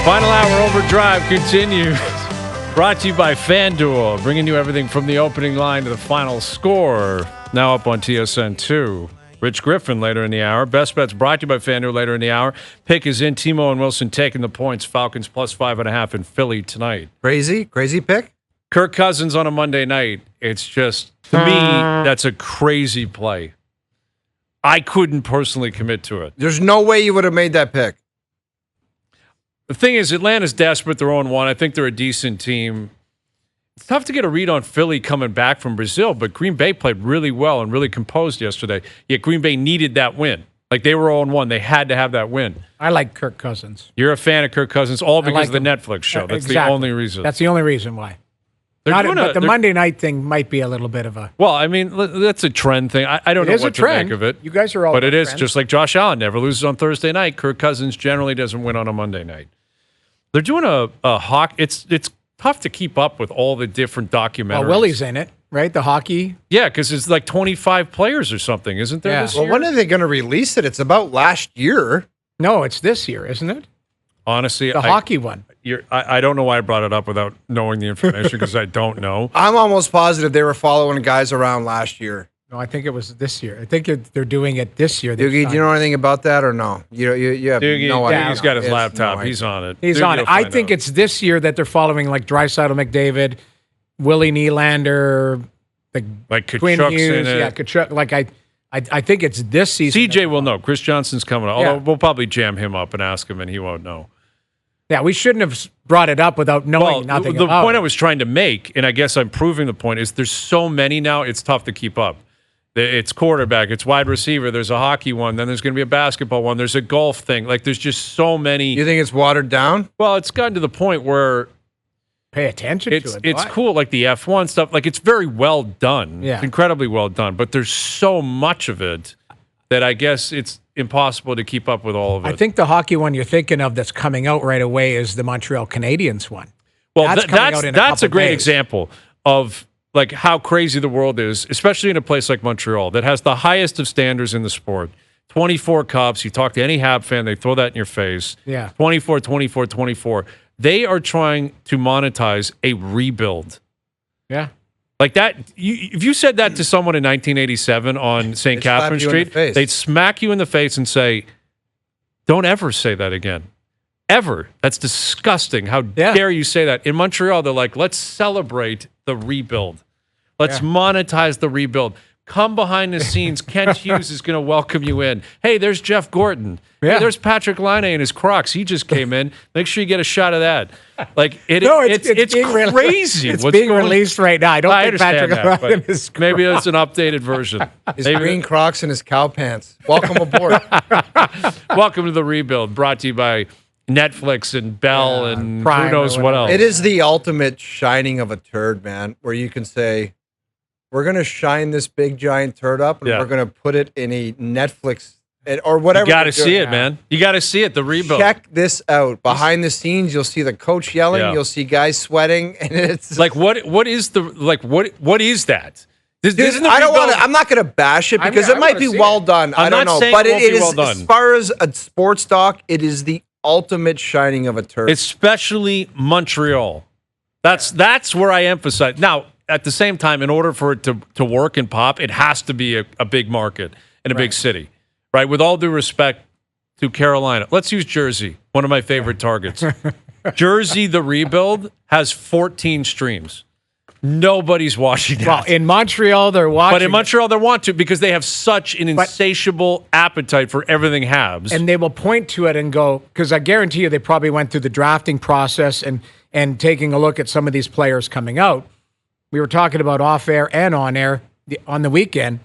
Final hour overdrive continues. Brought to you by FanDuel, bringing you everything from the opening line to the final score. Now up on TSN 2. Rich Griffin later in the hour. Best bets brought to you by FanDuel later in the hour. Pick is in. Timo and Wilson taking the points. Falcons plus 5.5 in Philly tonight. Crazy pick. Kirk Cousins on a Monday night. It's just, to me, that's a crazy play. I couldn't personally commit to it. There's no way you would have made that pick. The thing is, Atlanta's desperate. They're 0-1. I think they're a decent team. It's tough to get a read on Philly coming back from Brazil, but Green Bay played really well and really composed yesterday. Yet Green Bay needed that win. Like, they were 0-1. They had to have that win. I like Kirk Cousins. You're a fan of Kirk Cousins, all because of the Netflix show. That's exactly. the only reason. That's the only reason why. But the Monday night thing might be a little bit of a... Well, I mean, that's a trend thing. I don't know what to make of it. You guys are all... But it is, trends. just like Josh Allen never loses on Thursday night. Kirk Cousins generally doesn't win on a Monday night. They're doing a hockey... It's tough to keep up with all the different documentaries. Well, Willie's in it, right? The hockey... Yeah, because it's like 25 players or something, isn't there this year? Well, when are they going to release it? It's about last year. No, it's this year, isn't it? Honestly, the hockey one. I don't know why I brought it up without knowing the information because I don't know. I'm almost positive they were following guys around last year. No, I think it was this year. I think they're doing it this year. Doogie, do you know anything about that or no? You have Doogie, no idea. He's got his laptop. No He's on it. He's Doogie on it. I think it's this year that they're following like Draisaitl, McDavid, Willie Nylander, like Quinn Kachuk's Hughes. in it. Yeah, Kachuk. Like I think it's this season. CJ will know. Chris Johnson's coming. Although Yeah. we'll probably jam him up and ask him, and he won't know. Yeah, we shouldn't have brought it up without knowing nothing the about point it. I was trying to make, and I guess I'm proving the point, is there's so many now, it's tough to keep up. It's quarterback, it's wide receiver, there's a hockey one, then there's going to be a basketball one, there's a golf thing. Like, there's just so many. You think it's watered down? Well, it's gotten to the point where Pay attention to it. It's cool, like the F1 stuff. Like, it's very well done. Yeah. It's incredibly well done, but there's so much of it that I guess it's impossible to keep up with all of it. I think the hockey one you're thinking of that's coming out right away is the Montreal Canadiens one. Well, that's a great days. example of like how crazy the world is, especially in a place like Montreal that has the highest of standards in the sport. 24 Cups. You talk to any Hab fan, they throw that in your face. Yeah. 24, 24, 24. They are trying to monetize a rebuild. Yeah. Like that, if you said that to someone in 1987 on St. Catherine Street, they'd smack you in the face and say, don't ever say that again. Ever. That's disgusting. How dare you say that? In Montreal, they're like, let's celebrate the rebuild. Let's monetize the rebuild. Come behind the scenes. Kent Hughes is going to welcome you in. Hey, there's Jeff Gordon. Yeah. Hey, there's Patrick Laine in his Crocs. He just came in. Make sure you get a shot of that. Like it's crazy. It's being released right now. I don't think Patrick Laine is Crocs. Maybe it's an updated version. His green Crocs and his cow pants. Welcome aboard. Welcome to the rebuild. Brought to you by Netflix and Bell and Prime who knows what else. It is the ultimate shining of a turd, man, where you can say, we're going to shine this big giant turd up and we're going to put it in a Netflix or whatever. You got to see it, man. You got to see it, the rebuild. Check this out. Behind the scenes, you'll see the coach yelling. Yeah. You'll see guys sweating. And it's like, what is that? I'm not going to bash it because it might be well done. I don't know. But it is, as far as a sports doc, it is the ultimate shining of a turd. Especially Montreal. That's where I emphasize. Now, at the same time, in order for it to work and pop, it has to be a big market and a big city, right? With all due respect to Carolina. Let's use Jersey, one of my favorite targets. Jersey, the rebuild, has 14 streams. Nobody's watching that. Well, in Montreal, they're watching. But in Montreal, they want to because they have such an insatiable appetite for everything Habs. And they will point to it and go, because I guarantee you they probably went through the drafting process and taking a look at some of these players coming out. We were talking about off-air and on-air on the weekend.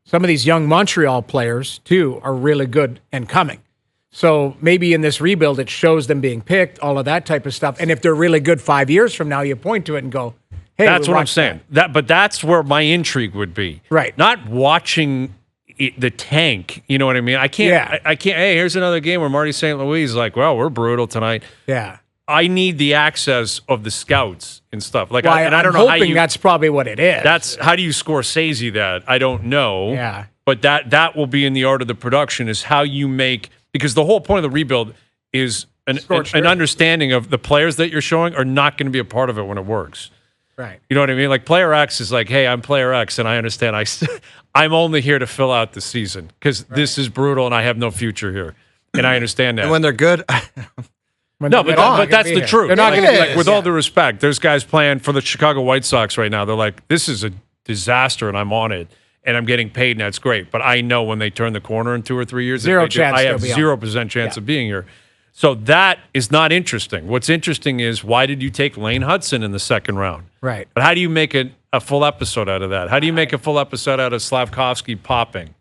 Some of these young Montreal players, too, are really good and coming. So maybe in this rebuild, it shows them being picked, all of that type of stuff. And if they're really good 5 years from now, you point to it and go, hey, that's what I'm saying. But that's where my intrigue would be. Right. Not watching the tank. You know what I mean? I can't. Yeah. I can't. Hey, here's another game where Marty St. Louis is like, well, we're brutal tonight. Yeah. I need the access of the scouts and stuff. Like, well, I don't know how you. That's probably what it is. That's how do you Scorsese that? I don't know. Yeah. But that will be in the art of the production is how you make, because the whole point of the rebuild is an understanding of the players that you're showing are not going to be a part of it when it works. Right. You know what I mean? Like player X is like, hey, I'm player X, and I understand. I'm only here to fill out the season because this is brutal, and I have no future here, and I understand that. And when they're good, but that's the truth. They're not going to be like with all due respect. There's guys playing for the Chicago White Sox right now. They're like, this is a disaster, and I'm on it, and I'm getting paid, and that's great. But I know when they turn the corner in 2 or 3 years, I have 0% chance of being here. So that is not interesting. What's interesting is why did you take Lane Hudson in the second round? Right. But how do you make a full episode out of that? How do you make a full episode out of Slavkovsky popping?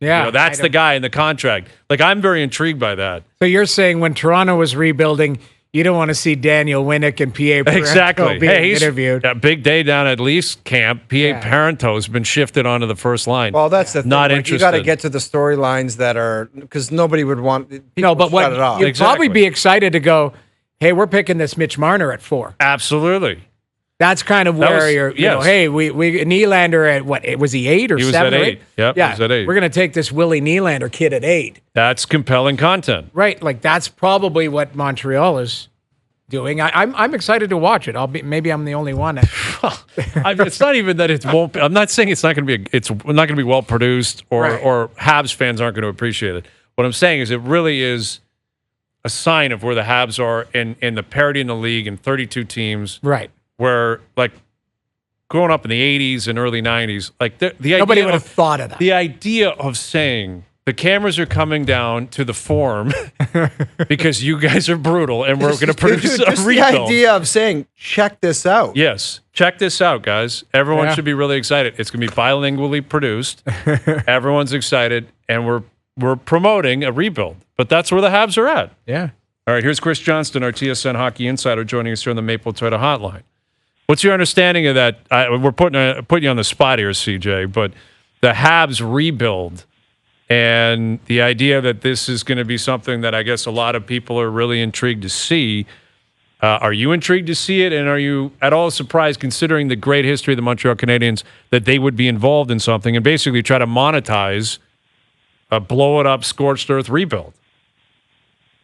Yeah. That's the guy in the contract. Like, I'm very intrigued by that. So you're saying when Toronto was rebuilding, you don't want to see Daniel Winnick and P.A. Parento being interviewed. A big day down at Leafs camp. P.A. Parento has been shifted onto the first line. Well, that's the thing. Not like, interested. You got to get to the storylines that are because nobody would want. People but shut it off. You'd probably be excited to go, hey, we're picking this Mitch Marner at 4. Absolutely. That's kind of where you're, hey, we Nylander at what? Was he 8 or 7? He was at 8. Yep, yeah, he was at 8. We're going to take this Willie Nylander kid at 8. That's compelling content. Right. Like, that's probably what Montreal is doing. I'm excited to watch it. Maybe I'm the only one. It's not even that it won't. I'm not saying it's not going to be. It's not going to be well produced, or Habs fans aren't going to appreciate it. What I'm saying is, it really is a sign of where the Habs are in the parity in the league and 32 teams. Right. Where like growing up in the 80s and early 90s, like the idea nobody would have thought of that. The idea of saying the cameras are coming down to the Forum because you guys are brutal and we're going to produce a rebuild. The idea of saying, check this out. Yes, check this out, guys. Everyone should be really excited. It's going to be bilingually produced. Everyone's excited, and we're promoting a rebuild. But that's where the Habs are at. Yeah. All right, here's Chris Johnston, our TSN hockey insider, joining us here on the Maple Toyota Hotline. What's your understanding of that? We're putting you on the spot here, CJ, but the Habs rebuild and the idea that this is going to be something that I guess a lot of people are really intrigued to see. Are you intrigued to see it, and are you at all surprised, considering the great history of the Montreal Canadiens, that they would be involved in something and basically try to monetize a blow-it-up, scorched earth rebuild?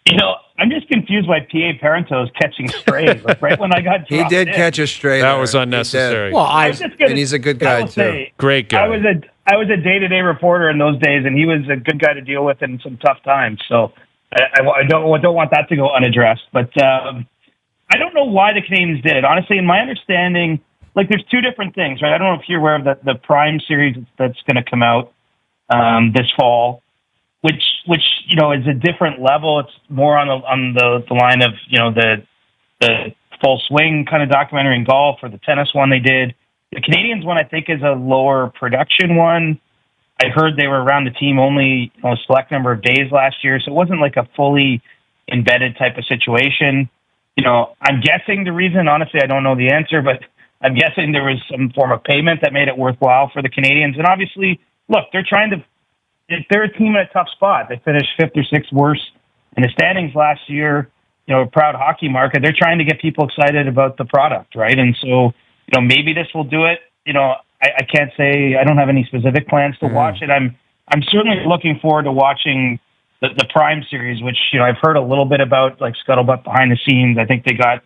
You know, I'm just confused why P.A. Parento is catching strays. Like right when I got he did catch a stray. That was unnecessary. Well, and he's a good guy too. Great guy. I was a day-to-day reporter in those days, and he was a good guy to deal with in some tough times. So I don't want that to go unaddressed. But I don't know why the Canadiens did it. Honestly, in my understanding, like there's two different things, right? I don't know if you're aware of the Prime series that's going to come out this fall. Which you know is a different level. It's more on the line of the full swing kind of documentary in golf, or the tennis one they did. The Canadiens one I think is a lower production one. I heard they were around the team only a select number of days last year, so it wasn't like a fully embedded type of situation. You know, I'm guessing the reason. Honestly, I don't know the answer, but I'm guessing there was some form of payment that made it worthwhile for the Canadiens. And obviously, look, they're a team in a tough spot. They finished 5th or 6th worst in the standings last year. You know, a proud hockey market. They're trying to get people excited about the product, right? And so, maybe this will do it. I can't say. I don't have any specific plans to watch it. I'm certainly looking forward to watching the Prime series, which I've heard a little bit about, like scuttlebutt behind the scenes. I think they got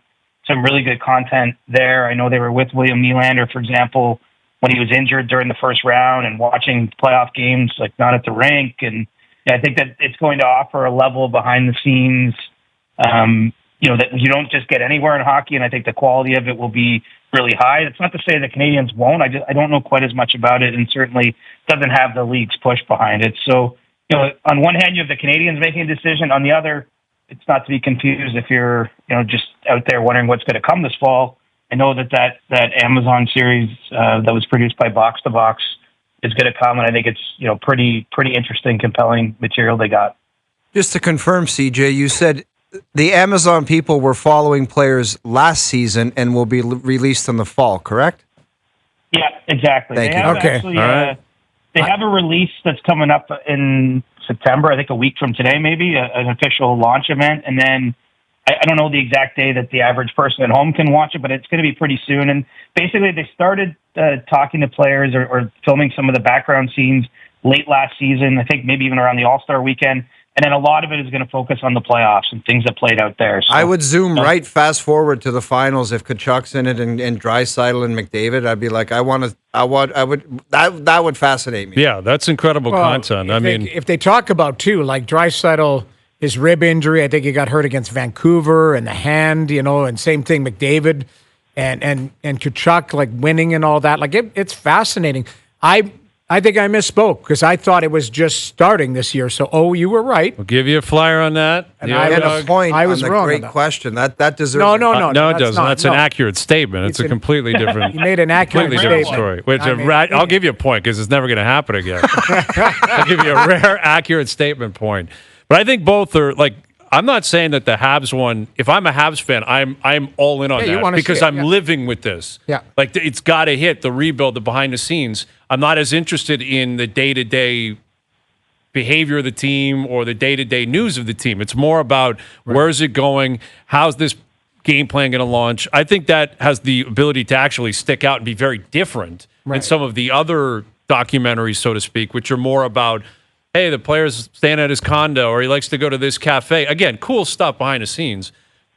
some really good content there. I know they were with William Nylander, for example, when he was injured during the first round, and watching playoff games, like not at the rink. And I think that it's going to offer a level behind the scenes, that you don't just get anywhere in hockey. And I think the quality of it will be really high. It's not to say the Canadiens won't. I don't know quite as much about it, and certainly doesn't have the league's push behind it. So, on one hand, you have the Canadiens making a decision. On the other, it's not to be confused if you're, just out there wondering what's going to come this fall. I know that Amazon series that was produced by Box to Box is going to come, and I think it's pretty interesting, compelling material they got. Just to confirm, CJ, you said the Amazon people were following players last season and will be released in the fall, correct? Yeah, exactly. Thank you. Okay. Actually, they have a release that's coming up in September, I think a week from today, maybe, an official launch event, and then I don't know the exact day that the average person at home can watch it, but it's going to be pretty soon. And basically, they started talking to players or filming some of the background scenes late last season. I think maybe even around the All-Star weekend. And then a lot of it is going to focus on the playoffs and things that played out there. So, I would zoom right fast forward to the finals if Kachuk's in it and Draisaitl and McDavid. I'd be like, that would fascinate me. Yeah, that's incredible content. If they talk about too, like Draisaitl, his rib injury, I think he got hurt against Vancouver and the hand, and same thing McDavid and Kachuk, like winning and all that. Like it's fascinating. I think I misspoke because I thought it was just starting this year. So, you were right. We'll give you a flyer on that. And I had a point. I was on the wrong. Great question. That deserves. No, it doesn't. That's an accurate statement. It's a completely different. You made an accurate completely statement. different story. I'll give you a point because it's never going to happen again. I'll give you a rare, accurate statement point. But I think both are like. I'm not saying that the Habs one. If I'm a Habs fan, I'm all in on that because I'm living with this. Yeah, like it's got to hit the rebuild, the behind the scenes. I'm not as interested in the day-to-day behavior of the team or the day-to-day news of the team. It's more about where's it going, how's this game plan going to launch. I think that has the ability to actually stick out and be very different than some of the other documentaries, so to speak, which are more about. Hey, the player's staying at his condo, or he likes to go to this cafe. Again, cool stuff behind the scenes.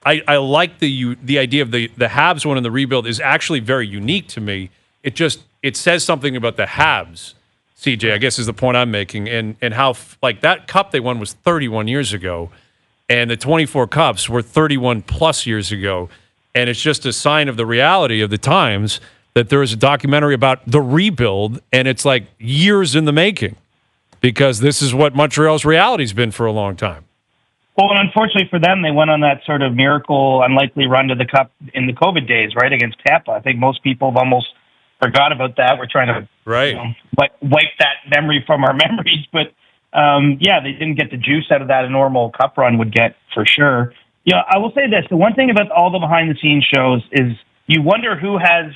I like the idea of the Habs one and the rebuild is actually very unique to me. It says something about the Habs, CJ, I guess is the point I'm making, and how like that cup they won was 31 years ago, and the 24 cups were 31 plus years ago, and it's just a sign of the reality of the times that there is a documentary about the rebuild, and it's like years in the making. Because this is what Montreal's reality's been for a long time. Well, and unfortunately for them, they went on that sort of miracle, unlikely run to the Cup in the COVID days, right, against Tampa. I think most people have almost forgot about that. We're trying to wipe that memory from our memories. But, they didn't get the juice out of that a normal Cup run would get, for sure. I will say this. The one thing about all the behind-the-scenes shows is you wonder who has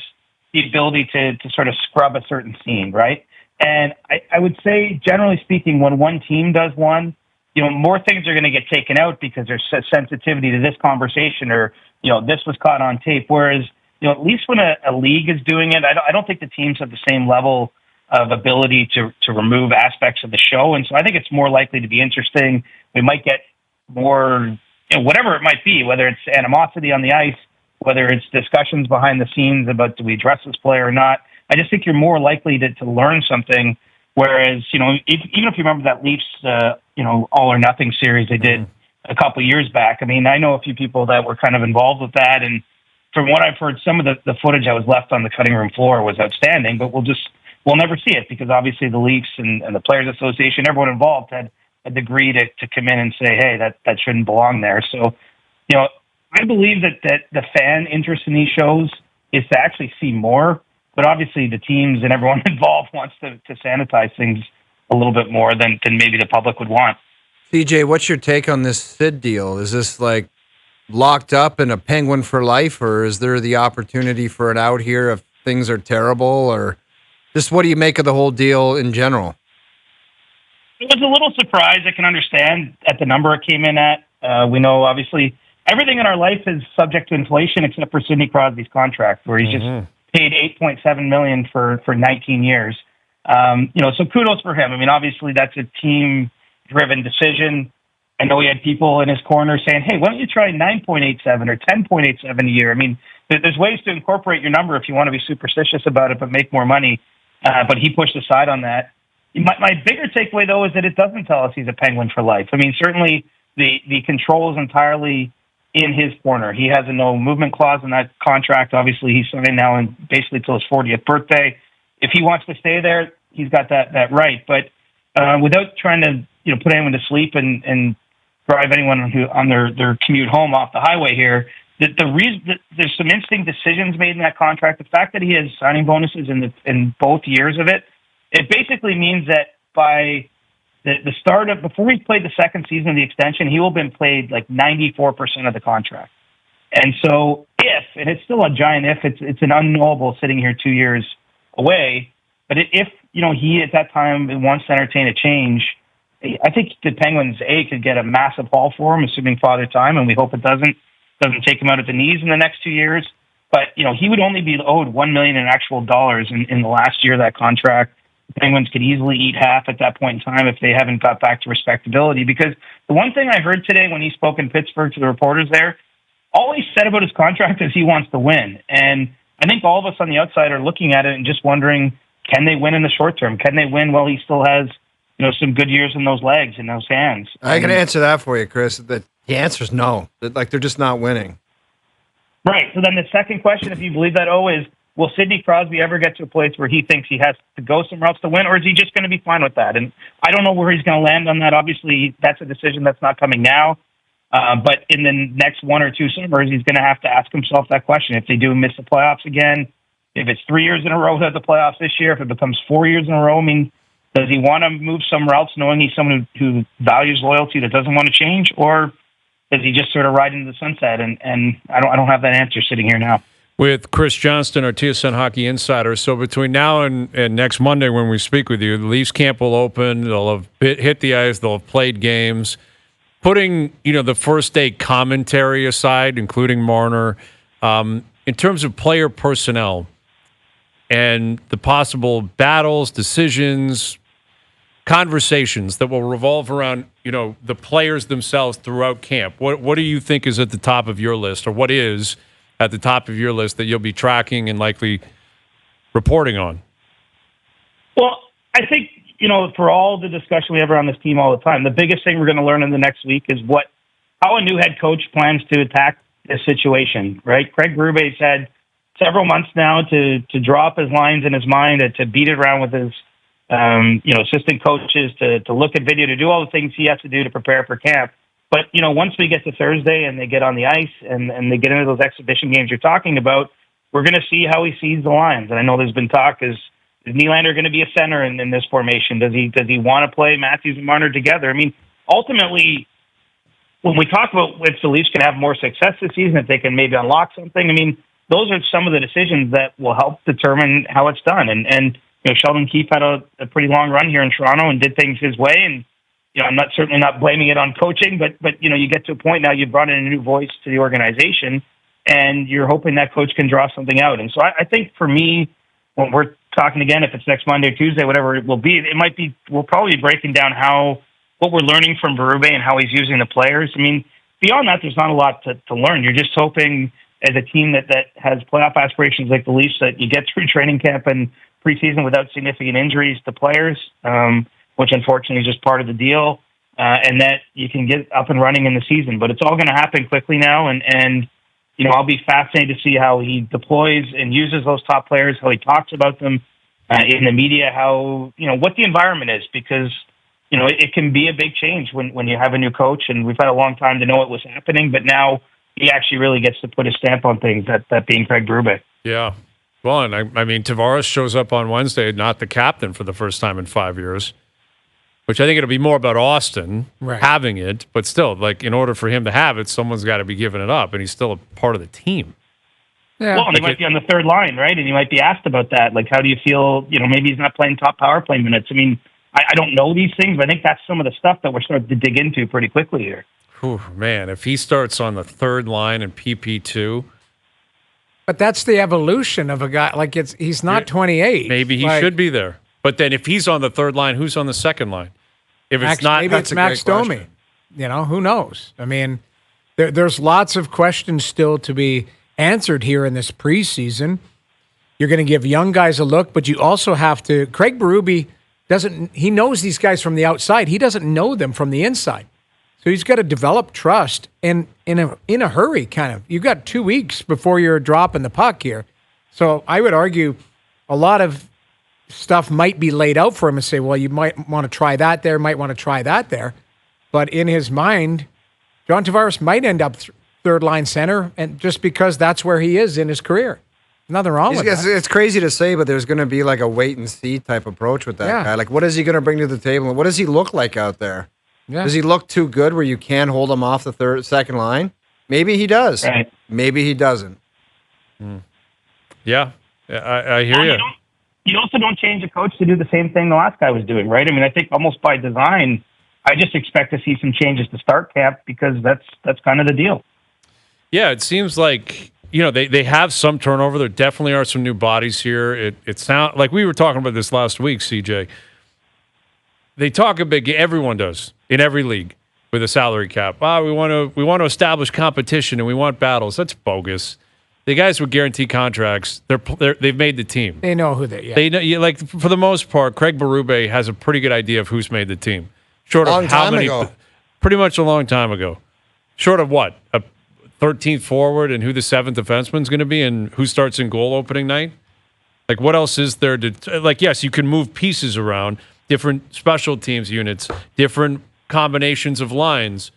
the ability to sort of scrub a certain scene, right? And I would say, generally speaking, when one team does one, more things are going to get taken out because there's sensitivity to this conversation or, this was caught on tape. Whereas, at least when a league is doing it, I don't think the teams have the same level of ability to remove aspects of the show. And so I think it's more likely to be interesting. We might get more, whatever it might be, whether it's animosity on the ice, whether it's discussions behind the scenes about do we address this player or not. I just think you're more likely to learn something. Whereas, even if you remember that Leafs, all or nothing series they did a couple of years back. I mean, I know a few people that were kind of involved with that. And from what I've heard, some of the footage that was left on the cutting room floor was outstanding, but we'll never see it because obviously the Leafs and the Players Association, everyone involved had a degree to come in and say, hey, that shouldn't belong there. So, I believe that the fan interest in these shows is to actually see more. But obviously, the teams and everyone involved wants to sanitize things a little bit more than maybe the public would want. CJ, what's your take on this Sid deal? Is this like locked up and a Penguin for life, or is there the opportunity for an out here if things are terrible? Or just what do you make of the whole deal in general? It was a little surprised. I can understand at the number it came in at. We know, obviously, everything in our life is subject to inflation except for Sidney Crosby's contract, where he's just paid $8.7 million for 19 years. So kudos for him. I mean, obviously that's a team-driven decision. I know he had people in his corner saying, hey, why don't you try 9.87 or 10.87 a year? I mean, there's ways to incorporate your number if you want to be superstitious about it, but make more money. But he pushed aside on that. My bigger takeaway, though, is that it doesn't tell us he's a Penguin for life. I mean, certainly the control is entirely in his corner. He has a no movement clause in that contract. Obviously, he's signed now and basically till his 40th birthday. If he wants to stay there, he's got that right. But without trying to put anyone to sleep and drive anyone who on their commute home off the highway here, the reason that there's some interesting decisions made in that contract. The fact that he has signing bonuses in both years of it, it basically means that by the start of, before he played the second season of the extension, he will have been played like 94% of the contract. And so and it's still a giant if, it's an unknowable sitting here 2 years away, but if, he at that time wants to entertain a change, I think the Penguins, could get a massive haul for him, assuming father time, and we hope it doesn't take him out at the knees in the next 2 years. But, he would only be owed $1 million in actual dollars in the last year of that contract. the Penguins could easily eat half at that point in time if they haven't got back to respectability. Because the one thing I heard today when he spoke in Pittsburgh to the reporters there, all he said about his contract is he wants to win. And I think all of us on the outside are looking at it and just wondering, can they win in the short term? Can they win while he still has, some good years in those legs and those hands? I can answer that for you, Chris. The answer is no. They're just not winning. Right. So then the second question, if you believe that, is, will Sidney Crosby ever get to a place where he thinks he has to go somewhere else to win, or is he just going to be fine with that? And I don't know where he's going to land on that. Obviously, that's a decision that's not coming now. But in the next 1 or 2 summers, he's going to have to ask himself that question. If they do miss the playoffs again, if it's 3 years in a row without the playoffs this year, if it becomes 4 years in a row, does he want to move somewhere else knowing he's someone who values loyalty, that doesn't want to change? Or does he just sort of ride into the sunset? And I don't have that answer sitting here now. With Chris Johnston, our TSN Hockey Insider. So between now and next Monday when we speak with you, the Leafs camp will open. They'll have hit the ice. They'll have played games. Putting, the first day commentary aside, including Marner, in terms of player personnel and the possible battles, decisions, conversations that will revolve around, the players themselves throughout camp. What do you think is at the top of your list, or what is at the top of your list that you'll be tracking and likely reporting on? Well, I think, for all the discussion we have around this team all the time, the biggest thing we're going to learn in the next week is how a new head coach plans to attack this situation, right? Craig Berube's had several months now to draw up his lines in his mind, to beat it around with his assistant coaches, to look at video, to do all the things he has to do to prepare for camp. But, once we get to Thursday and they get on the ice and they get into those exhibition games you're talking about, we're going to see how he sees the lines. And I know there's been talk, is Nylander going to be a center in this formation? Does he want to play Matthews and Marner together? Ultimately, when we talk about if the Leafs can have more success this season, if they can maybe unlock something, those are some of the decisions that will help determine how it's done. And Sheldon Keefe had a pretty long run here in Toronto and did things his way. And, I'm certainly not blaming it on coaching, but you get to a point now you've brought in a new voice to the organization and you're hoping that coach can draw something out. And so I think for me, when we're talking again, if it's next Monday or Tuesday, whatever it will be, we'll probably be breaking down what we're learning from Berube and how he's using the players. Beyond that, there's not a lot to learn. You're just hoping as a team that has playoff aspirations like the Leafs that you get through training camp and preseason without significant injuries to players, which unfortunately is just part of the deal, and that you can get up and running in the season. But it's all going to happen quickly now, and I'll be fascinated to see how he deploys and uses those top players, how he talks about them in the media, how, what the environment is, because, it can be a big change when you have a new coach, and we've had a long time to know what was happening, but now he actually really gets to put a stamp on things, that being Craig Berube. Yeah. Well, and Tavares shows up on Wednesday, not the captain for the first time in 5 years, which I think it'll be more about Austin having it, but still, in order for him to have it, someone's got to be giving it up, and he's still a part of the team. Yeah. Well, and he might be on the third line, right? And he might be asked about that. How do you feel, maybe he's not playing top power play minutes. I don't know these things, but I think that's some of the stuff that we're starting to dig into pretty quickly here. Whew, man, if he starts on the third line in PP2. But that's the evolution of a guy. He's not 28. Maybe he should be there. But then if he's on the third line, who's on the second line? If it's maybe it's Max Domi. Who knows? There's lots of questions still to be answered here in this preseason. You're going to give young guys a look, but you also have to. Craig Berube he knows these guys from the outside. He doesn't know them from the inside. So he's got to develop trust and in a hurry, kind of. You've got 2 weeks before you're dropping the puck here. So I would argue a lot of stuff might be laid out for him and say, well, you might want to try that there, might want to try that there. But in his mind, John Tavares might end up third line center, and just because that's where he is in his career. Nothing wrong with that. It's crazy to say, but there's going to be a wait and see type approach with that guy. What is he going to bring to the table? What does he look like out there? Yeah. Does he look too good where you can't hold him off the second line? Maybe he does. Right. Maybe he doesn't. Yeah, I hear you. You also don't change a coach to do the same thing the last guy was doing, right? I think almost by design, I just expect to see some changes to start camp because that's kind of the deal. Yeah, it seems like they have some turnover. There definitely are some new bodies here. It sounds like we were talking about this last week, CJ. They talk a big. Everyone does in every league with a salary cap. We want to establish competition and we want battles. That's bogus. The guys with guaranteed contracts, they've made the team. They know who they. Yeah. They know, like for the most part, Craig Berube has a pretty good idea of who's made the team. Short of how many? Pretty much a long time ago. Short of what? A 13th forward and who the 7th defenseman is going to be and who starts in goal opening night? Like, what else is there to... Like, yes, you can move pieces around, different special teams units, different combinations of lines,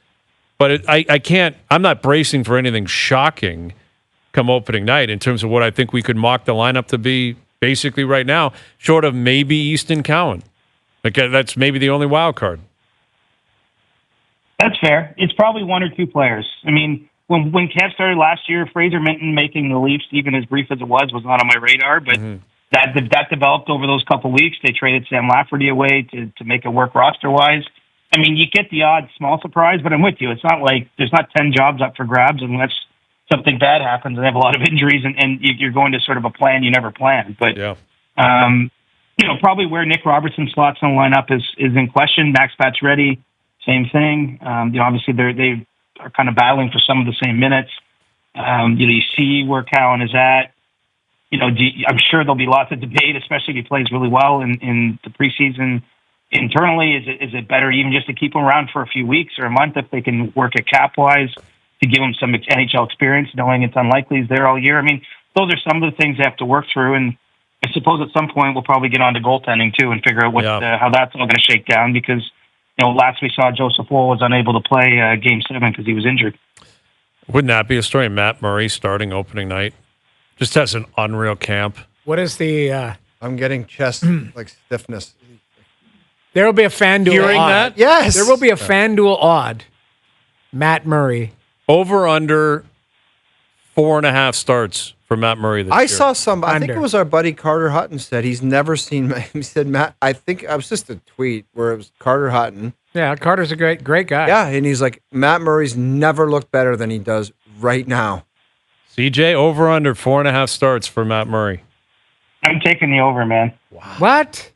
but I can't... I'm not bracing for anything shocking come opening night in terms of what I think we could mock the lineup to be basically right now, short of maybe Easton Cowan. Like, that's maybe the only wild card. That's fair. It's probably one or two players. I mean, when camp started last year, Fraser Minton making the Leafs, even as brief as it was not on my radar. But that developed over those couple weeks. They traded Sam Lafferty away to make it work roster-wise. I mean, you get the odd small surprise, but I'm with you. It's not like there's not 10 jobs up for grabs unless something bad happens and they have a lot of injuries and you're going to sort of a plan you never planned. But, probably where Nick Robertson slots in the lineup is in question. Max Pacioretty, same thing. Obviously they are kind of battling for some of the same minutes. You see where Cowan is at. I'm sure there'll be lots of debate, especially if he plays really well in the preseason. Internally, is it better even just to keep him around for a few weeks or a month if they can work it cap-wise to give him some NHL experience, knowing it's unlikely he's there all year? I mean, those are some of the things they have to work through, and I suppose at some point we'll probably get on to goaltending too and figure out how that's all going to shake down because, last we saw Joseph Woll was unable to play Game 7 because he was injured. Wouldn't that be a story? Matt Murray starting opening night. Just has an unreal camp. What is the... I'm getting chest stiffness. There will be a FanDuel Hearing odd. that? Yes. There will be a FanDuel odd. Matt Murray. Over under 4.5 starts for Matt Murray this year. I saw I think it was our buddy Carter Hutton said he's never seen, he said, Matt, I think it was just a tweet where it was Carter Hutton. Yeah, Carter's a great guy. Yeah, and he's like, Matt Murray's never looked better than he does right now. CJ, over under 4.5 starts for Matt Murray. I'm taking the over, man. Wow. What?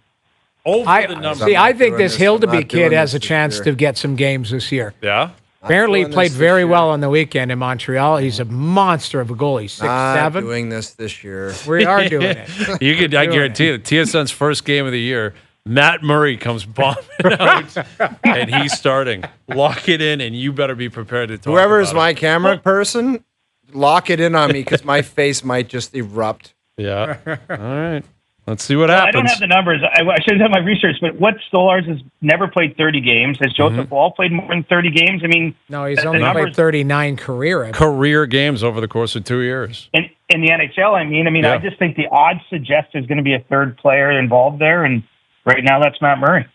Over the number. See, I think this Hildeby kid has a chance to get some games this year. Yeah? Apparently, he played very well on the weekend in Montreal. He's a monster of a goalie. 6'7". Doing this year. We are doing it. I guarantee you, TSN's first game of the year, Matt Murray comes bombing out, and he's starting. Lock it in, and you better be prepared to talk Whoever about is my camera person, lock it in on me because my face might just erupt. Yeah. All right. Let's see what happens. I don't have the numbers. I should have done my research, but what Stolarz has never played 30 games? Has Joseph Woll played more than 30 games? I mean, no, he's only played 39 career games over the course of 2 years. In the NHL, I just think the odds suggest there's going to be a third player involved there, and right now that's Matt Murray.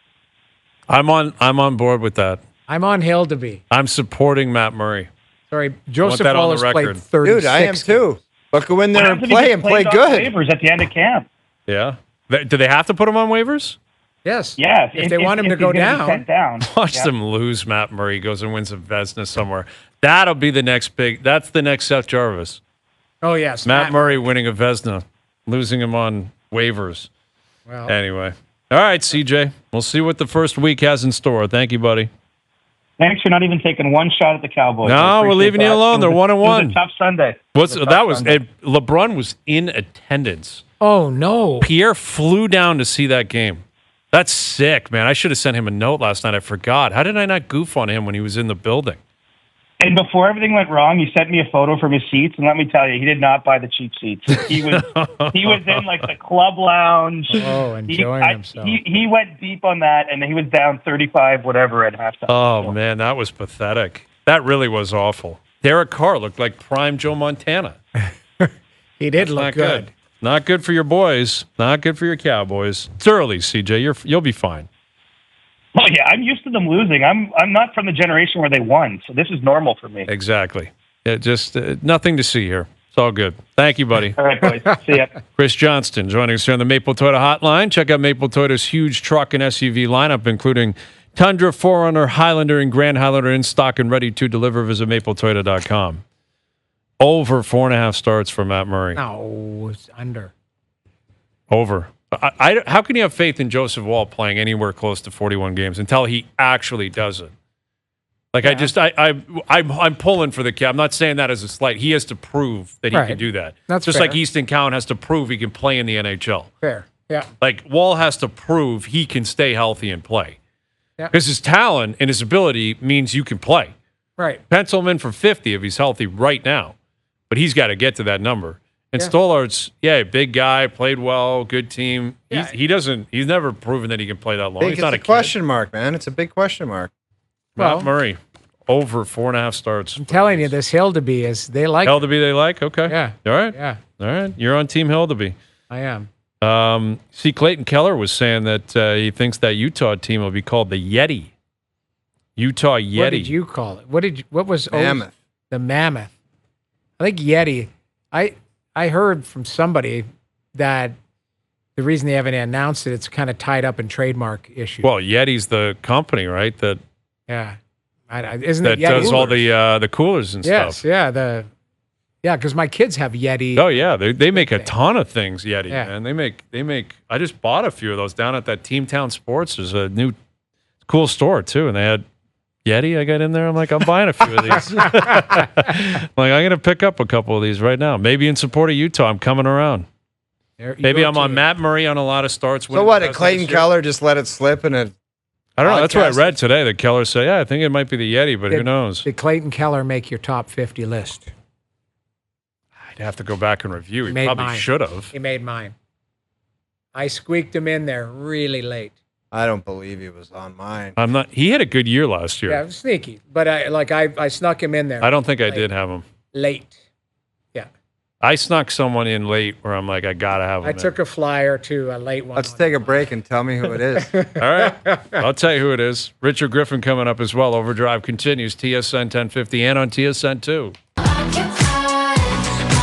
I'm on board with that. I'm on Hildeby. I'm supporting Matt Murray. Sorry, Joseph Woll has played 36. Dude, I am too. But go in there and play good. Waivers at the end of camp. Yeah. Do they have to put him on waivers? Yes. Yeah. If they want him to go down. Watch them lose Matt Murray. Goes and wins a Vezina somewhere. That'll be the next that's the next Seth Jarvis. Oh, yes. Matt Murray winning a Vezina, losing him on waivers. Well. Anyway. All right, CJ. We'll see what the first week has in store. Thank you, buddy. Thanks for not even taking one shot at the Cowboys. No, we're leaving you alone. They're 1-1. It was a tough Sunday. LeBron was in attendance. Oh, no. Pierre flew down to see that game. That's sick, man. I should have sent him a note last night. I forgot. How did I not goof on him when he was in the building? And before everything went wrong, he sent me a photo from his seats, and let me tell you, he did not buy the cheap seats. He was in like the club lounge. Oh, enjoying himself. He went deep on that, and he was down 35 whatever at halftime. Oh, man, that was pathetic. That really was awful. Derek Carr looked like prime Joe Montana. He did look good. Not good for your boys. Not good for your Cowboys. It's early, CJ. You'll be fine. Oh yeah, I'm used to them losing. I'm not from the generation where they won, so this is normal for me. Exactly. Just nothing to see here. It's all good. Thank you, buddy. All right, boys. See ya. Chris Johnston joining us here on the Maple Toyota Hotline. Check out Maple Toyota's huge truck and SUV lineup, including Tundra, 4Runner, Highlander, and Grand Highlander in stock and ready to deliver. Visit mapletoyota.com. Over 4.5 starts for Matt Murray. No, it's under. Over. How can you have faith in Joseph Wall playing anywhere close to 41 games until he actually does it? Like, yeah. I'm pulling for the kid. I'm not saying that as a slight. He has to prove that he can do that. That's just fair. like Easton Cowan has to prove he can play in the NHL. Fair, yeah. Like, Wall has to prove he can stay healthy and play. Yeah. Because his talent and his ability means you can play. Right. Pencil him in for 50 if he's healthy right now. But he's got to get to that number. And Stollar's, big guy, played well, good team. Yeah. He's never proven that he can play that long. He's not a question mark, man. It's a big question mark. Matt Murray, over 4.5 starts. I'm telling you, this Hildeby is, they like Hildeby, they like? Okay. Yeah. All right. Yeah. All right. You're on Team Hildeby. I am. See, Clayton Keller was saying that he thinks that Utah team will be called the Yeti. Utah Yeti. What did you call it? What was Mammoth? The Mammoth. I think Yeti. I heard from somebody that the reason they haven't announced it, it's kind of tied up in trademark issues. Well, Yeti's the company, right? That isn't it Yeti? does all the coolers and yes, stuff. Yeah, because my kids have Yeti. Oh yeah, they make a ton of things. Yeti, Yeah. man. They make. I just bought a few of those down at that Team Town Sports. There's a new cool store too, and they had Yeti. I got in there. I'm like, I'm buying a few of these. Like, I'm gonna pick up a couple of these right now. Maybe in support of Utah. I'm coming around. Maybe I'm on Matt Murray on a lot of starts. So what? Did Clayton Keller just let it slip in a? I don't know. That's what I read today. That Keller said, I think it might be the Yeti, but who knows? Did Clayton Keller make your top 50 list? I'd have to go back and review. He made probably mine. should have. He made mine. I squeaked him in there really late. I don't believe he was on mine. I'm not. He had a good year last year. Yeah, it was sneaky, but I snuck him in there. I don't think I did have him late. Yeah, I snuck someone in late where I'm like, I gotta have him. I took a flyer to a late one. Let's take a break and tell me who it is. All right, I'll tell you who it is. Richard Griffin coming up as well. Overdrive continues. TSN 1050 and on TSN 2.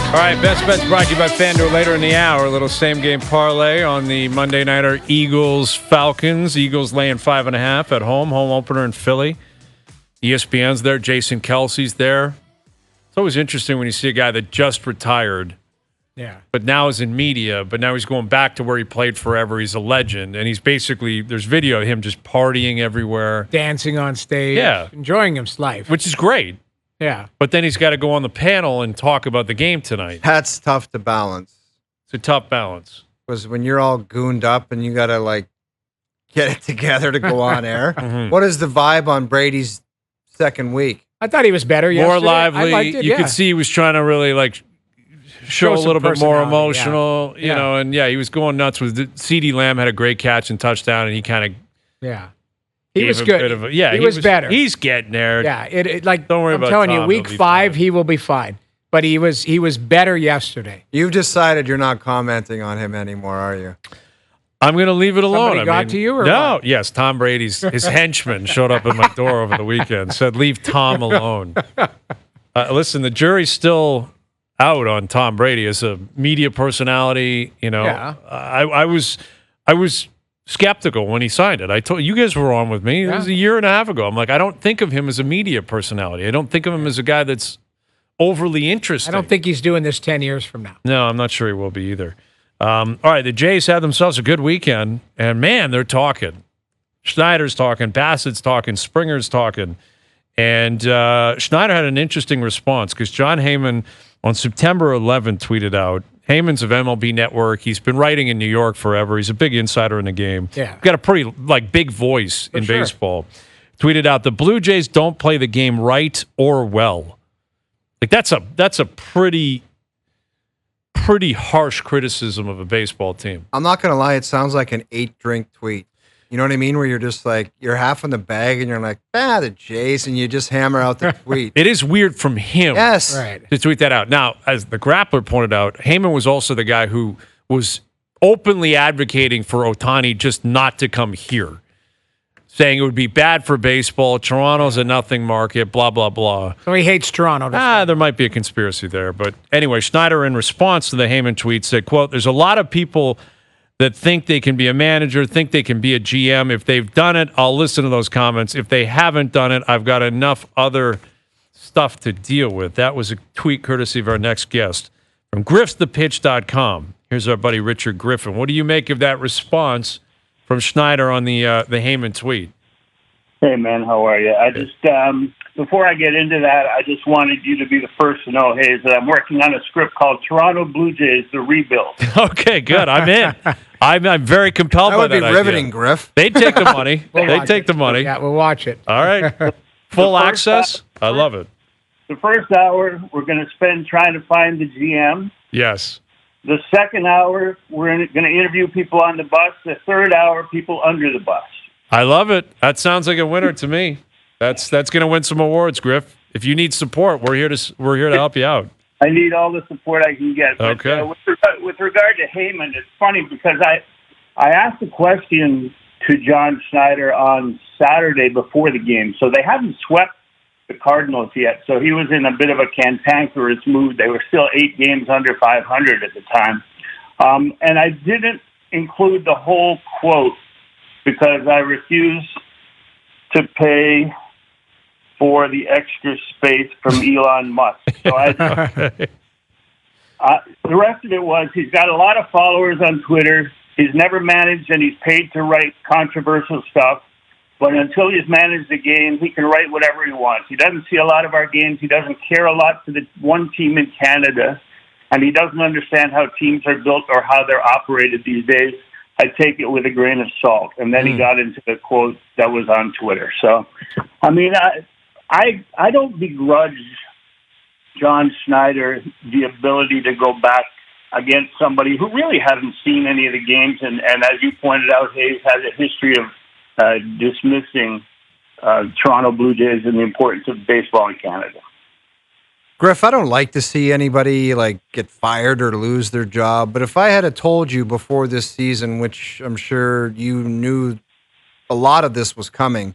All right, Best Bets brought to you by FanDuel later in the hour. A little same-game parlay on the Monday nighter Eagles-Falcons. Eagles laying 5.5 at home. Home opener in Philly. ESPN's there. Jason Kelsey's there. It's always interesting when you see a guy that just retired, but now is in media, but now he's going back to where he played forever. He's a legend, and he's basically, there's video of him just partying everywhere. Dancing on stage. Yeah. Enjoying his life. Which is great. Yeah. But then he's got to go on the panel and talk about the game tonight. That's tough to balance. It's a tough balance. Because when you're all gooned up and you got to, get it together to go on air. Mm-hmm. What is the vibe on Brady's second week? I thought he was better yesterday. More lively. I liked it, you could see he was trying to really, show a little bit more emotional, you know, and he was going nuts with CeeDee Lamb had a great catch and touchdown, and he kind of he was good. He was better. He's getting there. Yeah, don't worry I'm about telling Tom, you, week 5 he will be fine. But he was better yesterday. You've decided you're not commenting on him anymore, are you? I'm going to leave it alone. Somebody got to you or no? what? Yes, Tom Brady's his henchman showed up at my door over the weekend. Said, "Leave Tom alone." Listen, the jury's still out on Tom Brady as a media personality. You know, I was skeptical when he signed it. I told you guys were on with me. It was a year and a half ago. I'm like, I don't think of him as a media personality. I don't think of him as a guy that's overly interesting. I don't think he's doing this 10 years from now. No, I'm not sure he will be either. All right, the Jays had themselves a good weekend, and man, they're talking. Schneider's talking, Bassett's talking, Springer's talking. And Schneider had an interesting response because John Heyman on September 11th tweeted out, Heyman's of MLB Network. He's been writing in New York forever. He's a big insider in the game. Yeah. He's got a pretty big voice in baseball. Tweeted out, the Blue Jays don't play the game right or well. That's a pretty harsh criticism of a baseball team. I'm not going to lie. It sounds like an 8-drink tweet. You know what I mean? Where you're just you're half in the bag and you're like, the Jays, and you just hammer out the tweet. It is weird from him to tweet that out. Now, as the Grappler pointed out, Heyman was also the guy who was openly advocating for Ohtani just not to come here, saying it would be bad for baseball. Toronto's a nothing market, blah, blah, blah. So he hates Toronto. There might be a conspiracy there. But anyway, Schneider, in response to the Heyman tweet, said, quote, there's a lot of people that think they can be a manager, think they can be a GM. If they've done it, I'll listen to those comments. If they haven't done it, I've got enough other stuff to deal with. That was a tweet courtesy of our next guest from griffsthepitch.com. Here's our buddy Richard Griffin. What do you make of that response from Schneider on the Heyman tweet? Hey, man, how are you? I just, before I get into that, I just wanted you to be the first to know, Hayes, that I'm working on a script called Toronto Blue Jays, The Rebuild. Okay, good. I'm in. I'm very compelled by that That would be riveting, idea. Griff. They'd take the money. They'd take the money. Yeah, we'll watch it. All right. Full access? I love it. The first hour, we're going to spend trying to find the GM. Yes. The second hour, we're going to interview people on the bus. The third hour, people under the bus. I love it. That sounds like a winner to me. That's going to win some awards, Griff. If you need support, we're here to help you out. I need all the support I can get. But, okay. With regard to Heyman, it's funny because I asked a question to John Schneider on Saturday before the game. So they hadn't swept the Cardinals yet. So he was in a bit of a cantankerous mood. They were still 8 games under 500 at the time. And I didn't include the whole quote because I refuse to pay for the extra space from Elon Musk. So the rest of it was he's got a lot of followers on Twitter. He's never managed and he's paid to write controversial stuff. But until he's managed the game, he can write whatever he wants. He doesn't see a lot of our games. He doesn't care a lot for the one team in Canada. And he doesn't understand how teams are built or how they're operated these days. I take it with a grain of salt. And then he got into the quote that was on Twitter. So, I mean, I don't begrudge John Schneider the ability to go back against somebody who really hasn't seen any of the games. And as you pointed out, Hayes has a history of dismissing Toronto Blue Jays and the importance of baseball in Canada. Griff, I don't like to see anybody get fired or lose their job, but if I had told you before this season, which I'm sure you knew a lot of this was coming,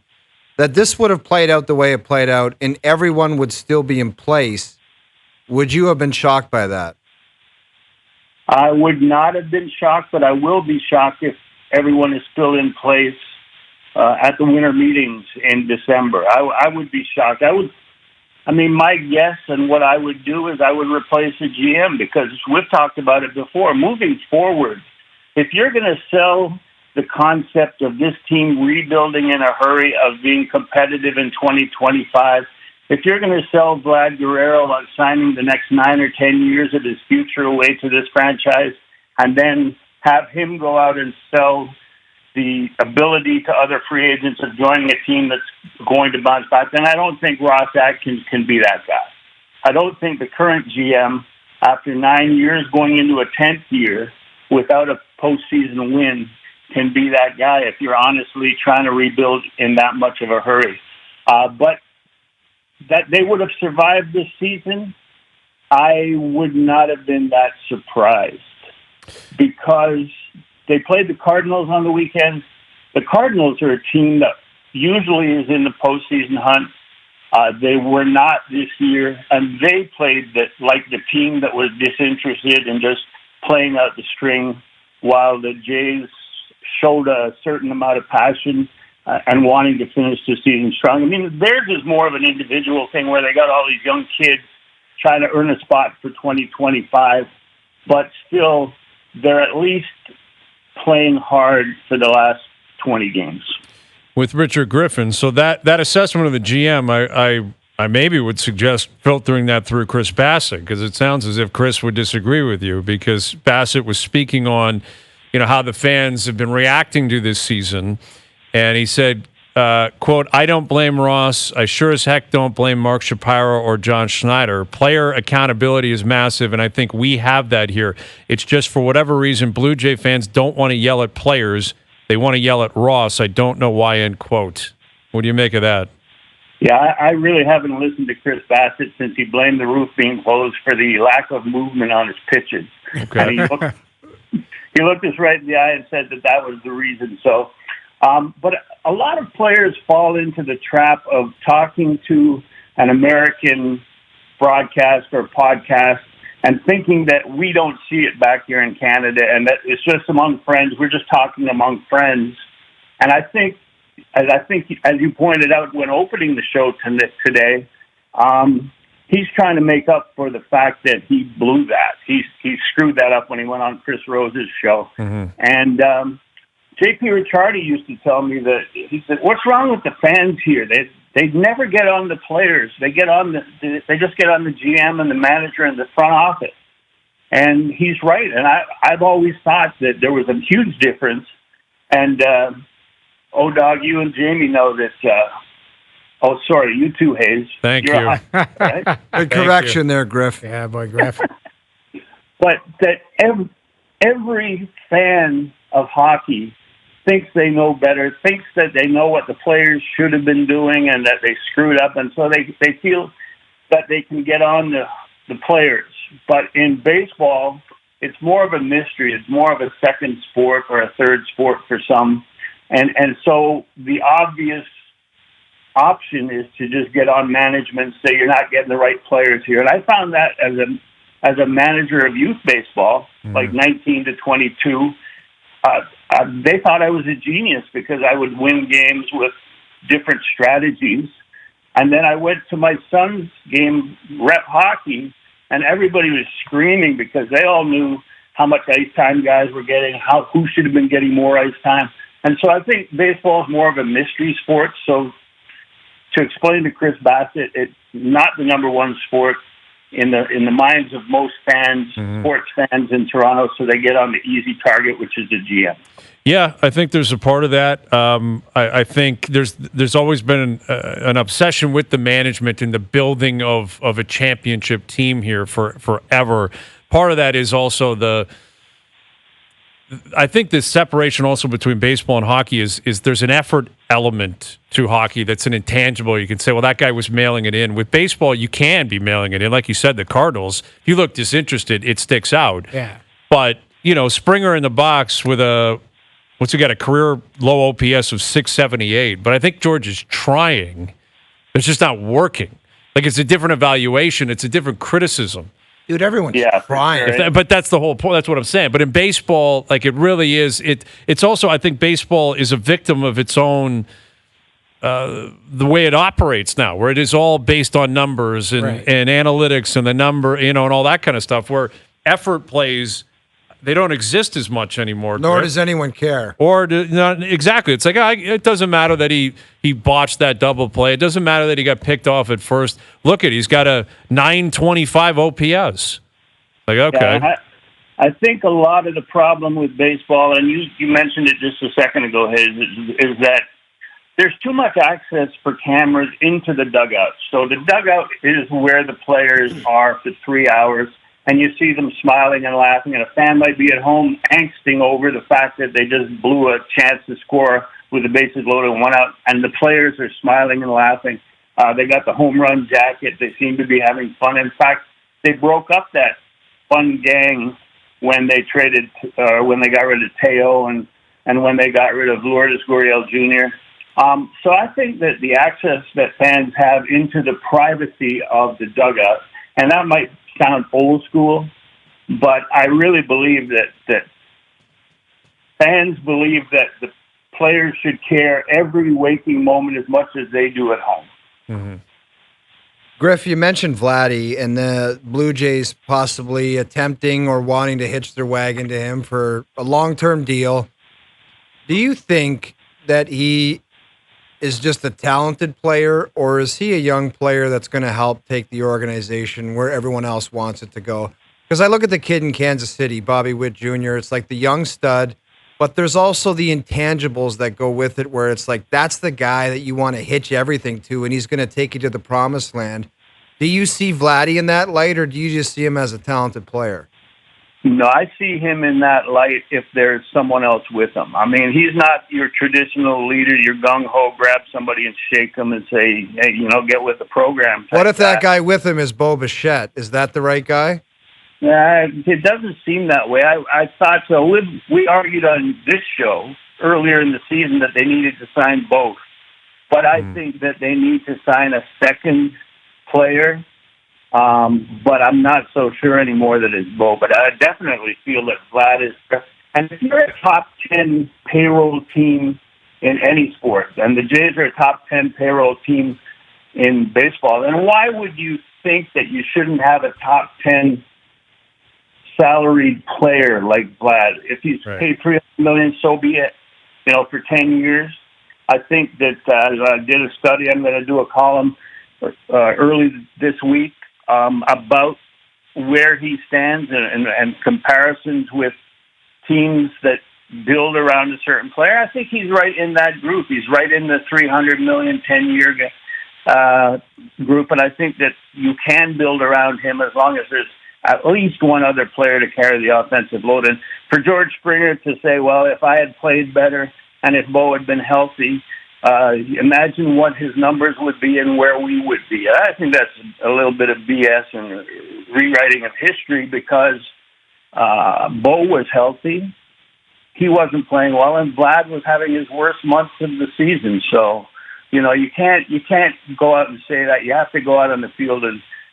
that this would have played out the way it played out and everyone would still be in place, would you have been shocked by that? I would not have been shocked, but I will be shocked if everyone is still in place at the winter meetings in December. I would be shocked. My guess and what I would do is I would replace the GM because we've talked about it before. Moving forward, if you're going to sell the concept of this team rebuilding in a hurry, of being competitive in 2025, if you're going to sell Vlad Guerrero on signing the next 9 or 10 years of his future away to this franchise and then have him go out and sell the ability to other free agents of joining a team that's going to bounce back, then I don't think Ross Atkins can be that guy. I don't think the current GM, after 9 years going into a 10th year without a postseason win, can be that guy if you're honestly trying to rebuild in that much of a hurry. But that they would have survived this season, I would not have been that surprised because they played the Cardinals on the weekend. The Cardinals are a team that usually is in the postseason hunt. They were not this year, and they played like the team that was disinterested and just playing out the string, while the Jays showed a certain amount of passion and wanting to finish the season strong. I mean, theirs is more of an individual thing where they got all these young kids trying to earn a spot for 2025, but still, they're at least playing hard for the last 20 games. With Richard Griffin, so that assessment of the GM, I maybe would suggest filtering that through Chris Bassett, because it sounds as if Chris would disagree with you, because Bassett was speaking on, how the fans have been reacting to this season, and he said, quote, "I don't blame Ross. I sure as heck don't blame Mark Shapiro or John Schneider. Player accountability is massive, and I think we have that here. It's just for whatever reason, Blue Jay fans don't want to yell at players. They want to yell at Ross. I don't know why," end quote. What do you make of that? Yeah, I really haven't listened to Chris Bassett since he blamed the roof being closed for the lack of movement on his pitches. Okay. And he looked us right in the eye and said that was the reason. So, but a lot of players fall into the trap of talking to an American broadcast or podcast and thinking that we don't see it back here in Canada and that it's just among friends. We're just talking among friends. And I think, as you pointed out when opening the show today, He's trying to make up for the fact that he blew that. He screwed that up when he went on Chris Rose's show. Mm-hmm. And J.P. Ricciardi used to tell me that, he said, "What's wrong with the fans here? They never get on the players. They just get on the GM and the manager and the front office." And he's right. And I've always thought that there was a huge difference. And O-Dog, you and Jamie know that. Oh, sorry, you too, Hayes. Thank you. Right? Good correction there, Griff. Yeah, boy, Griff. But that every fan of hockey thinks they know better, thinks that they know what the players should have been doing and that they screwed up, and so they feel that they can get on the players. But in baseball, it's more of a mystery. It's more of a second sport or a third sport for some. And so the obvious option is to just get on management, say you're not getting the right players here. And I found that as a manager of youth baseball, like 19 to 22, they thought I was a genius because I would win games with different strategies. And then I went to my son's game, rep hockey, and everybody was screaming because they all knew how much ice time guys were getting, who should have been getting more ice time. And so I think baseball is more of a mystery sport. So to explain to Chris Bassett, it's not the number one sport in the minds of most fans, sports fans in Toronto, so they get on the easy target, which is the GM. Yeah, I think there's a part of that. I think there's always been an obsession with the management and the building of a championship team here forever. Part of that is also I think the separation also between baseball and hockey is there's an effort element to hockey that's an intangible. You can say, well, that guy was mailing it in. With baseball, you can be mailing it in. Like you said, the Cardinals, if you look disinterested, it sticks out. Yeah. But, Springer in the box with a career low OPS of 678. But I think George is trying. It's just not working. Like, it's a different evaluation. It's a different criticism. Dude, everyone's trying. Sure. But that's the whole point. That's what I'm saying. But in baseball, like, it really is. It's also, I think baseball is a victim of its own, the way it operates now, where it is all based on numbers and analytics and the number, and all that kind of stuff, where effort plays, they don't exist as much anymore. Nor does anyone care. Exactly. It's like, it doesn't matter that he botched that double play. It doesn't matter that he got picked off at first. Look he's got a 925 OPS. Like, okay. Yeah, I think a lot of the problem with baseball, and you mentioned it just a second ago, Hayes, is that there's too much access for cameras into the dugout. So the dugout is where the players are for 3 hours, and you see them smiling and laughing, and a fan might be at home angsting over the fact that they just blew a chance to score with the bases loaded and 1 out, and the players are smiling and laughing. They got the home run jacket. They seem to be having fun. In fact, they broke up that fun gang when they when they got rid of Teo and when they got rid of Lourdes Gurriel Jr. So I think that the access that fans have into the privacy of the dugout, and that might sound old school, but I really believe that fans believe that the players should care every waking moment as much as they do at home. Mm-hmm. Griff, you mentioned Vladdy and the Blue Jays possibly attempting or wanting to hitch their wagon to him for a long-term deal. Do you think that he is just a talented player, or is he a young player that's going to help take the organization where everyone else wants it to go? Because I look at the kid in Kansas City, Bobby Witt Jr., it's like the young stud, but there's also the intangibles that go with it where it's like that's the guy that you want to hitch everything to, and he's going to take you to the promised land. Do you see Vladdy in that light, or do you just see him as a talented player? No, I see him in that light if there's someone else with him. I mean, he's not your traditional leader, your gung-ho, grab somebody and shake them and say, hey, get with the program. What if that guy with him is Bo Bichette? Is that the right guy? It doesn't seem that way. I thought so. We argued on this show earlier in the season that they needed to sign both. But I think that they need to sign a second player. But I'm not so sure anymore that it's Bo. But I definitely feel that Vlad is. And if you're a top 10 payroll team in any sport, and the Jays are a top 10 payroll team in baseball. And why would you think that you shouldn't have a top 10 salaried player like Vlad? If he's paid $300 million, so be it. For 10 years. I think that I did a study. I'm going to do a column early this week about where he stands and comparisons with teams that build around a certain player. I think he's right in that group. He's right in the $300 million 10-year group, and I think that you can build around him as long as there's at least one other player to carry the offensive load. And for George Springer to say, well, if I had played better and if Bo had been healthy, imagine what his numbers would be and where we would be. I think that's a little bit of BS and rewriting of history because Bo was healthy. He wasn't playing well, and Vlad was having his worst months of the season. So, you can't go out and say that. You have to go out on the field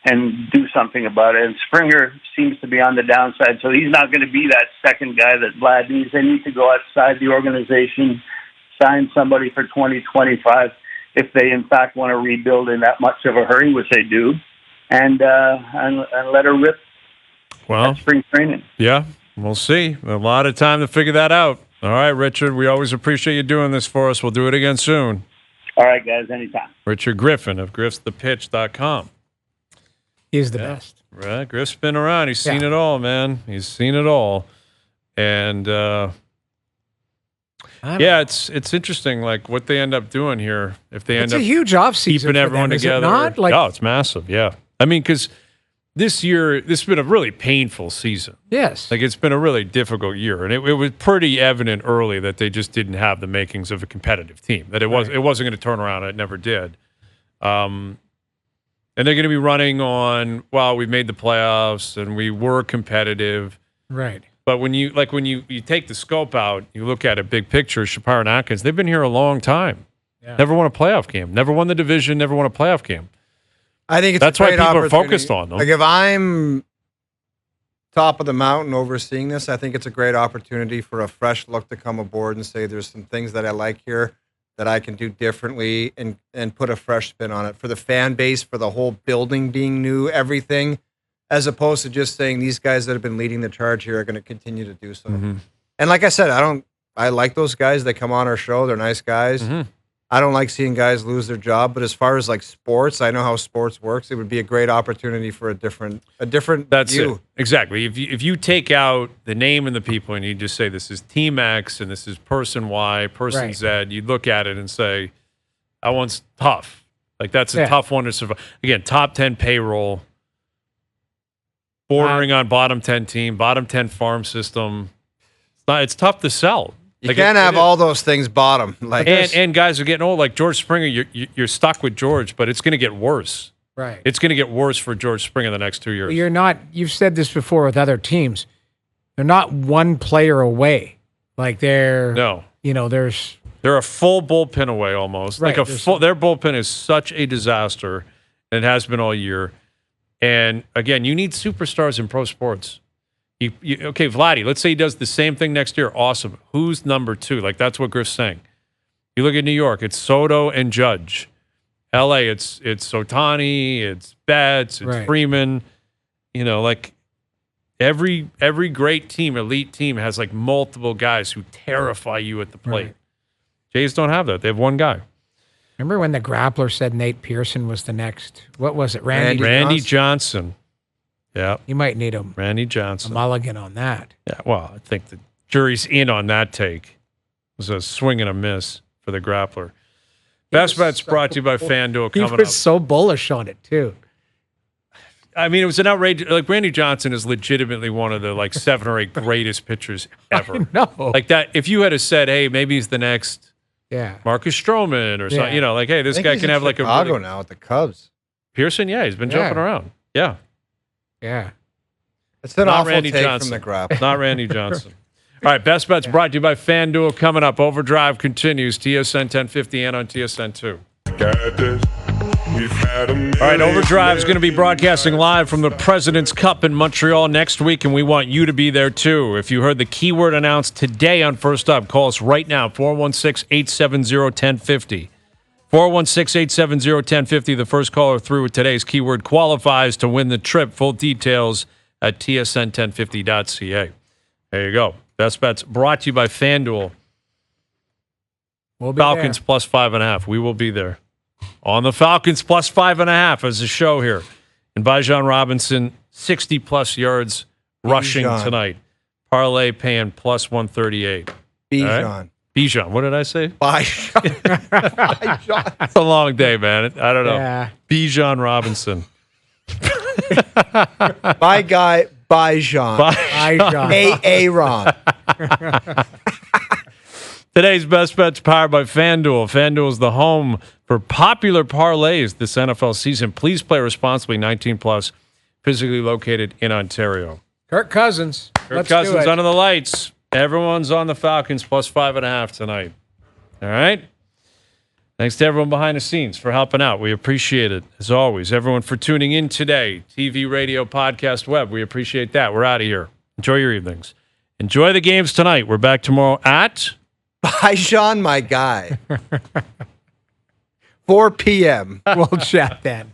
and do something about it. And Springer seems to be on the downside, so he's not going to be that second guy that Vlad needs. They need to go outside the organization, sign somebody for 2025 if they, in fact, want to rebuild in that much of a hurry, which they do, and let her rip at spring training. Yeah, we'll see. A lot of time to figure that out. All right, Richard, we always appreciate you doing this for us. We'll do it again soon. All right, guys, anytime. Richard Griffin of griffsthepitch.com. He's the best. Right, Griff's been around. He's seen it all, man. He's seen it all. And, it's interesting, like, what they end up doing here. If they end up a huge offseason keeping everyone together. Is it not? It's massive, yeah. I mean, because this year, this has been a really painful season. Yes. Like, it's been a really difficult year. And it was pretty evident early that they just didn't have the makings of a competitive team, that it wasn't going to turn around. It never did. And they're going to be running on, we've made the playoffs and we were competitive. Right. But when you take the scope out, you look at it big picture, Shapiro and Atkins, they've been here a long time. Yeah. Never won a playoff game. Never won the division, never won a playoff game. I think that's why people are focused on them. Like, if I'm top of the mountain overseeing this, I think it's a great opportunity for a fresh look to come aboard and say there's some things that I like here that I can do differently and put a fresh spin on it for the fan base, for the whole building being new, everything, as opposed to just saying these guys that have been leading the charge here are going to continue to do so. Mm-hmm. And like I said, I like those guys. They come on our show. They're nice guys. Mm-hmm. I don't like seeing guys lose their job, but as far as like sports, I know how sports works. It would be a great opportunity for a different That's view. It. Exactly. If you take out the name and the people and you just say this is Team X and this is person Y, person Z, you look at it and say, that one's tough. Like, that's a tough one to survive. Again, top 10 payroll, bordering on bottom 10 team, bottom 10 farm system. It's tough to sell. You can't have all those things bottom. Like, and guys are getting old. Like George Springer, you're stuck with George, but it's going to get worse. Right. It's going to get worse for George Springer the next 2 years. Well, you're not. You've said this before with other teams. They're not one player away. Like they're they're a full bullpen away almost. Right, like their bullpen is such a disaster, and it has been all year. And again, you need superstars in pro sports. Okay, Vladdy, let's say he does the same thing next year. Awesome. Who's number 2? Like, that's what Griff's saying. You look at New York, it's Soto and Judge. LA, it's Ohtani, it's Betts, it's Freeman. Like every great team, elite team has like multiple guys who terrify you at the plate. Right. Jays don't have that. They have one guy. Remember when the Grappler said Nate Pearson was the next, what was it? Randy Johnson. Yeah. You might need him. Randy Johnson. A mulligan on that. Yeah, well, I think the jury's in on that take. It was a swing and a miss for the Grappler. Best Bets brought to you by FanDuel coming up. He was so bullish on it, too. I mean, it was an outrage. Like, Randy Johnson is legitimately one of the, 7 or 8 greatest pitchers ever. No. Like that, if you had said, hey, maybe he's the next Marcus Stroman or something, hey, this guy can have like Chicago now with the Cubs. Pearson, he's been jumping around. Yeah. Yeah. It's an awful take from the Grappler. Not Randy Johnson. All right, Best Bets brought to you by FanDuel. Coming up, Overdrive continues, TSN 1050 and on TSN 2. All right, Overdrive is going to be broadcasting live from the President's Cup in Montreal next week, and we want you to be there too. If you heard the keyword announced today on First Up, call us right now, 416-870-1050. 416-870-1050. The first caller through with today's keyword qualifies to win the trip. Full details at tsn1050.ca. There you go. Best bets brought to you by FanDuel. We'll be Falcons there. plus 5.5. We will be there. On the Falcons plus 5.5 as a show here. And Bijan Robinson, 60-plus yards rushing tonight. Parlay paying plus 138. Bijan. Right? Bijan. What did I say? Bijan. It's a long day, man. I don't know. Yeah. Bijan Robinson. My guy, Bijan. Aaron. Today's best bets powered by FanDuel. FanDuel is the home for popular parlays this NFL season. Please play responsibly. 18 plus, physically located in Ontario. Kirk Cousins. Kirk Cousins under the lights. Everyone's on the Falcons plus 5.5 tonight. All right. Thanks to everyone behind the scenes for helping out. We appreciate it, as always. Everyone for tuning in today. TV, radio, podcast, web. We appreciate that. We're out of here. Enjoy your evenings. Enjoy the games tonight. We're back tomorrow at... Bijan, my guy. 4 p.m. We'll chat then.